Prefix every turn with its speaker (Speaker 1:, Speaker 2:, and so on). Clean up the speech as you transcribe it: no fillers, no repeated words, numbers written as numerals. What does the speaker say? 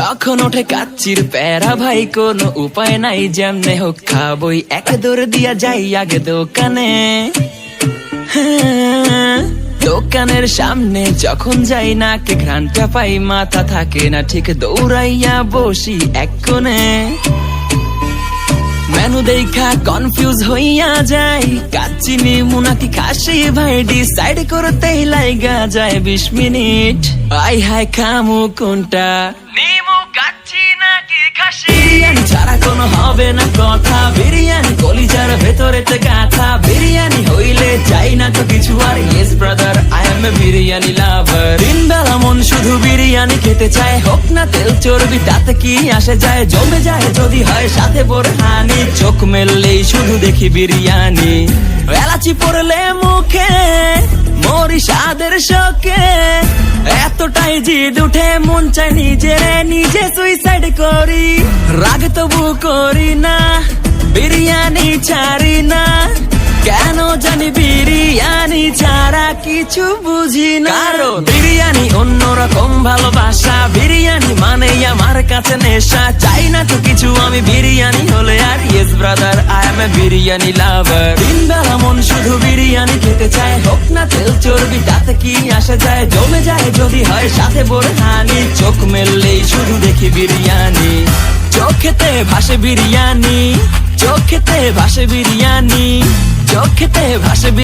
Speaker 1: যখন ওঠে কাচ্চির প্যারা ভাই কোনো উপায় নাই, যেমনে হোক খাবই, এক দৌড় দিয়া যাই আগে দোকানে। দোকানের সামনে যখন যাই নাকে ঘ্রাণটা পাই, মাথা থাকে না ঠিক, দৌড়াইয়া বসি এক কোণে। মেনু দেখা কনফিউজ হইয়া যাই, কাচ্চি নিমু নাকি খাসি ভাই ডিসাইড করতেই লাইগা যায় 20 মিনিট। আই হাই খামু কোনটা, নিমু কাচ্চি নাকি খাসি? বিরিয়ানি ছাড়া কোনো হবে না কথা, বিরিয়ানি কলিজার ভেতরেতে গাথা। বিরিয়ানি হইলে চাই না তো কিছু আর, yes brother I M A biryani লাভার। দিন বেলা মন শুধু বিরিয়ানি খেতে চায়, হোক না তেল চর্বি তাতে কি আসে যায়, জমে যায় যদি হয় সাথে বোরহানি। চোখ মেললেই শুধু দেখি বিরিয়ানি, এলাচি পড়লে মুখে মরি স্বাদের শোকে। এতটাই জিদ উঠে মন চাই নিজে সুইসাইড করি, রাগ তবু করি না, বিরিয়ানি ছাড়ি না। কেন জানি বিরিয়ানি ছাড়া কিছু বুঝি না, কারণ বিরিয়ানি অন্যরকম ভালোবাসা। বিরিয়ানি মানেই আমার কাছে নেশা, চাই না তো কিছু আমি বিরিয়ানি হলে আর, yes brother I M A biryani লাভার। দিন বেলা মন শুধু বিরিয়ানি খেতে চায়, হোক না তেল চর্বি তাতে কি আসে যায়, জমে যায় যদি হয় সাথে বোরহানি। চোখ মেললেই শুধু দেখি বিরিয়ানি, চোখেতে ভাসে বিরিয়ানি, চোখেতে ভাসে বিরিয়ানি, চোখেতে ভাসে।